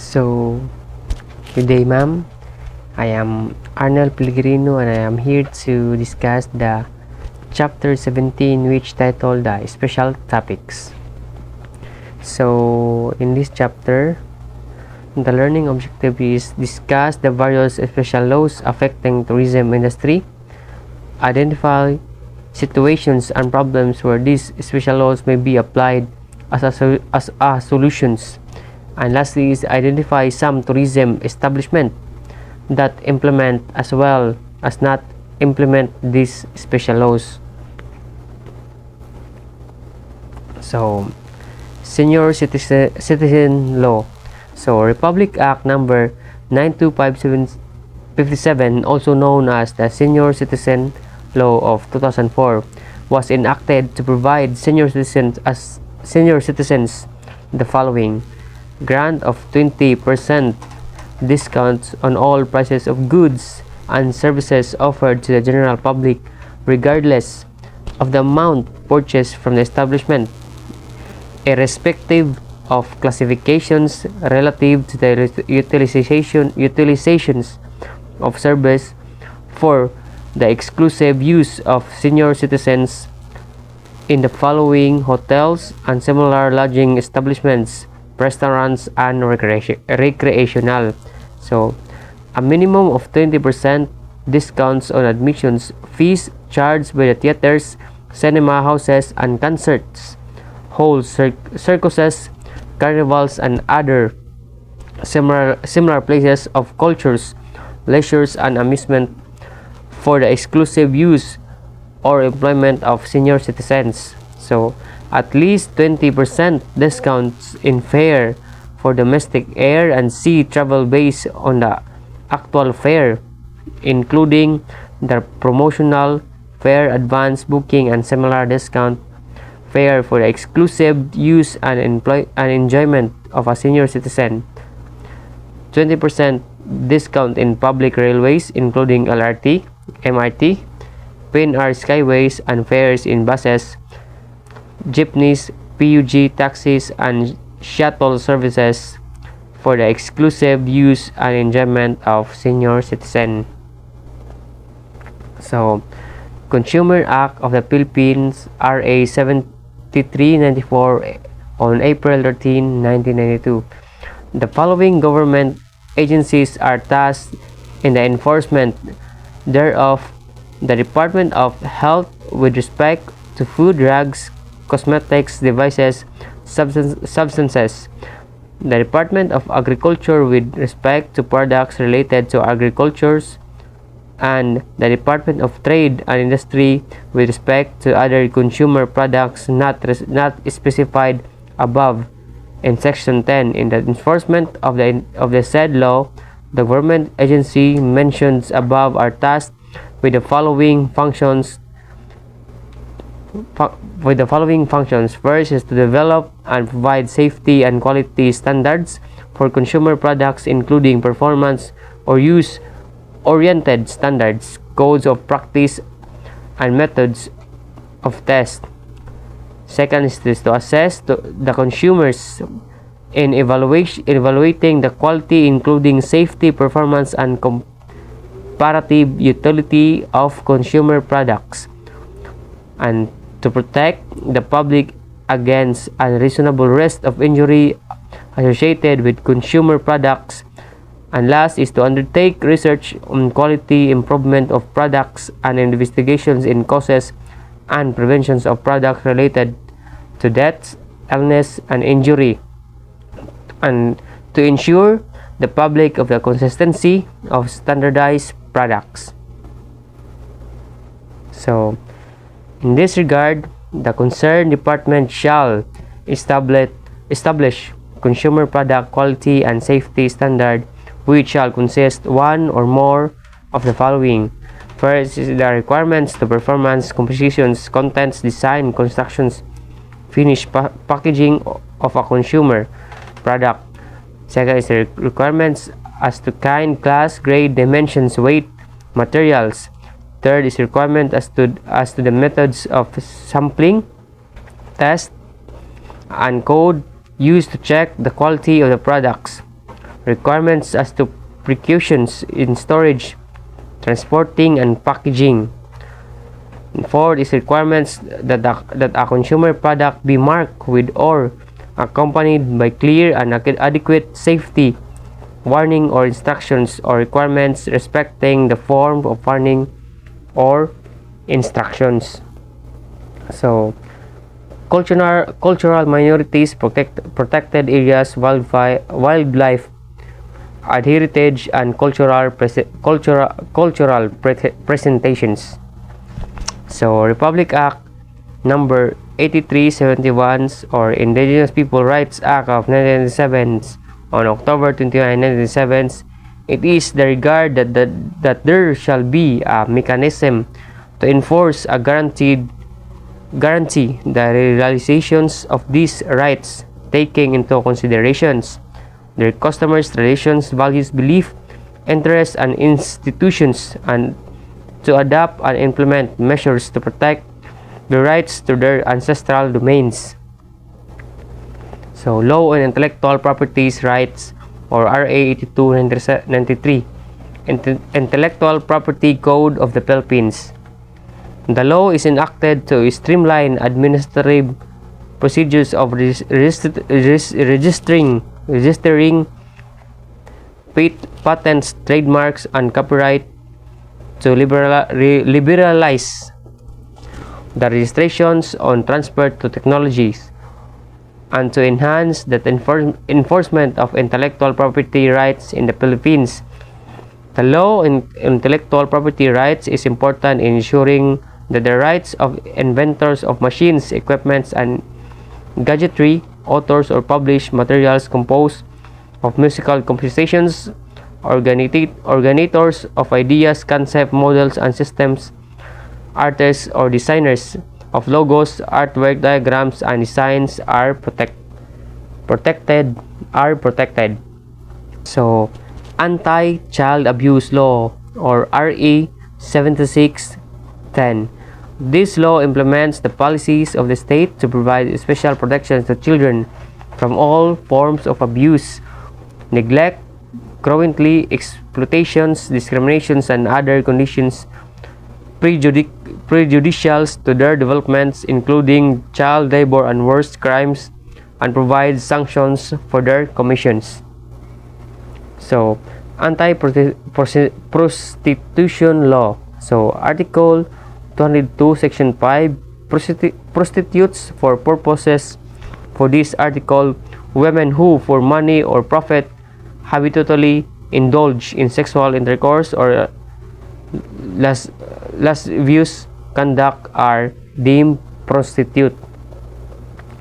So, good day, ma'am. I am Arnold Peligrino and I am here to discuss the chapter 17, which titled the special topics. So, in this chapter, the learning objective is discuss the various special laws affecting tourism industry, identify situations and problems where these special laws may be applied as solutions, and lastly is identify some tourism establishment that implement as well as not implement these special laws. So, senior citizen law. So, Republic Act number 9257, also known as the Senior Citizen Law of 2004, was enacted to provide senior citizens the following: grant of 20% discounts on all prices of goods and services offered to the general public, regardless of the amount purchased from the establishment, irrespective of classifications relative to the utilizations of service for the exclusive use of senior citizens in the following hotels and similar lodging establishments, restaurants, and recreational. So, a minimum of 20% discounts on admissions fees charged by the theaters, cinema houses, and concerts halls, circuses, carnivals, and other similar places of cultures, leisures, and amusement for the exclusive use or employment of senior citizens. So, at least 20% discounts in fare for domestic air and sea travel based on the actual fare, including the promotional fare, advance booking, and similar discount fare for the exclusive use and enjoyment of a senior citizen. 20% discount in public railways, including LRT, MRT, PNR skyways, and fares in buses, jeepneys, PUG taxis, and shuttle services for the exclusive use and enjoyment of senior citizen. So, Consumer Act of the Philippines, RA 7394, on April 13, 1992. The following government agencies are tasked in the enforcement thereof: the Department of Health with respect to food, drugs, cosmetics, devices, substances; the Department of Agriculture with respect to products related to agriculture; and the Department of Trade and Industry with respect to other consumer products not specified above in Section 10. In the enforcement of the said law, the government agency mentioned above are tasked with the following functions. First is to develop and provide safety and quality standards for consumer products, including performance or use-oriented standards, codes of practice, and methods of test. Second is to assess the consumers in evaluating the quality, including safety, performance, and comparative utility of consumer products, and to protect the public against unreasonable risk of injury associated with consumer products. And last is to undertake research on quality improvement of products and investigations in causes and preventions of products related to death, illness, and injury, and to ensure the public of the consistency of standardized products. So, in this regard, the concerned department shall establish consumer product quality and safety standard, which shall consist one or more of the following. First is the requirements to performance, compositions, contents, design, constructions, finish, packaging of a consumer product. Second is the requirements as to kind, class, grade, dimensions, weight, materials. Third is requirement as to the methods of sampling, test, and code used to check the quality of the products. requirements as to precautions in storage, transporting, and packaging. Fourth is requirements that a consumer product be marked with or accompanied by clear and adequate safety warning or instructions or requirements respecting the form of warning or instructions. So, cultural minorities, protected areas, wildlife, heritage, and cultural presentations. So, Republic Act number 8371 or Indigenous People Rights Act of 1997 on October 29, 1997, it is the regard that there shall be a mechanism to enforce a guarantee the realizations of these rights, taking into considerations their customers, traditions, values, belief, interests, and institutions, and to adopt and implement measures to protect the rights to their ancestral domains. So, Law on Intellectual Properties Rights or RA 8293, Intellectual Property Code of the Philippines. The law is enacted to streamline administrative procedures of registering patents, trademarks, and copyright, to liberalize the registrations on transfer to technologies, and to enhance the enforcement of intellectual property rights in the Philippines. The law on intellectual property rights is important in ensuring that the rights of inventors of machines, equipments, and gadgetry, authors or published materials composed of musical compositions, originators of ideas, concept, models, and systems, artists or designers of logos, artwork, diagrams, and designs are protected. So, Anti-Child Abuse Law or RE 7610. This law implements the policies of the state to provide special protections to children from all forms of abuse, neglect, cruelty, exploitations, discriminations, and other conditions prejudicial to their developments, including child labor and worse crimes, and provides sanctions for their commissions. So, Anti-Prostitution Law. So, Article 202, Section 5, prostitutes for purposes for this article, women who, for money or profit, habitually indulge in sexual intercourse or lascivious conduct are deemed prostitute.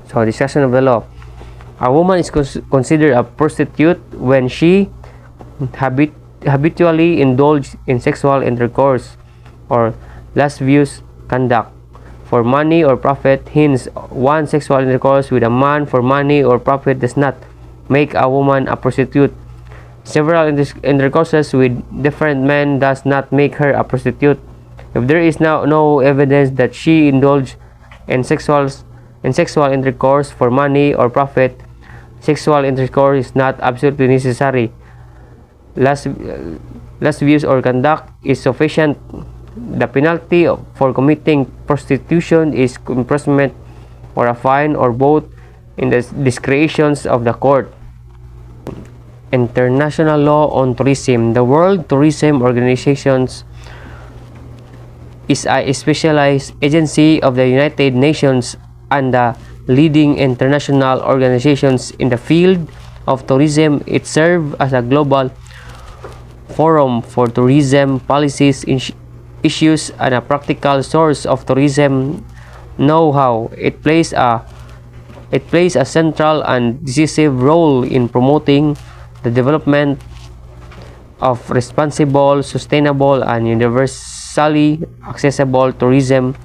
So, discussion of the law. A woman is considered a prostitute when she habitually indulges in sexual intercourse or lascivious conduct for money or profit. Hence, one sexual intercourse with a man for money or profit does not make a woman a prostitute. Several intercourses with different men does not make her a prostitute. If there is no evidence that she indulged in sexual intercourse for money or profit, sexual intercourse is not absolutely necessary. Lascivious or conduct is sufficient. The penalty for committing prostitution is imprisonment or a fine or both in the discretions of the court. International law on tourism. The World Tourism Organization is a specialized agency of the United Nations and the leading international organizations in the field of tourism. It serves as a global forum for tourism policies, issues, and a practical source of tourism know-how. It plays a central and decisive role in promoting the development of responsible, sustainable, and universally accessible tourism,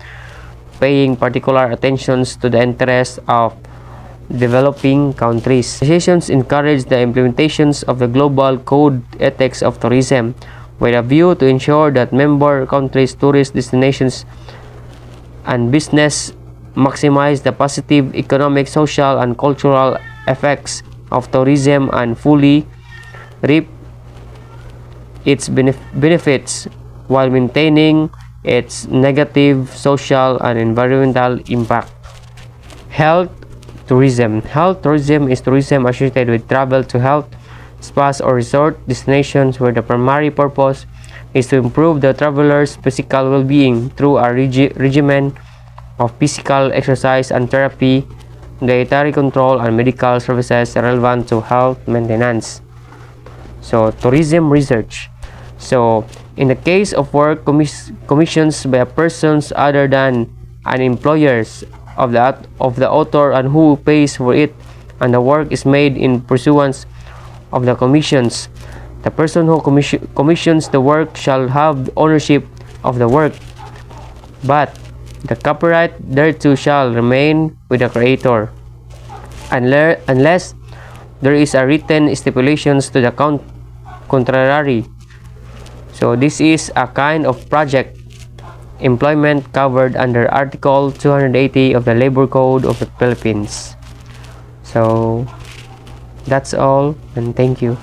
paying particular attention to the interests of developing countries. Organizations encourage the implementations of the Global Code Ethics of Tourism with a view to ensure that member countries' tourist destinations and business maximize the positive economic, social, and cultural effects of tourism and fully reap its benefits while maintaining its negative social and environmental impact. Health tourism. Health tourism is tourism associated with travel to health spas or resort destinations where the primary purpose is to improve the traveler's physical well-being through a regimen of physical exercise and therapy, dietary control, and medical services relevant to health maintenance. So, tourism research. So, in the case of work commissions by persons other than an employers of the author and who pays for it, and the work is made in pursuance of the commissions, the person who commissions the work shall have ownership of the work, but the copyright thereto shall remain with the creator, unless there is a written stipulations to the contrary. So this is a kind of project employment covered under Article 280 of the Labor Code of the Philippines. So that's all, and thank you.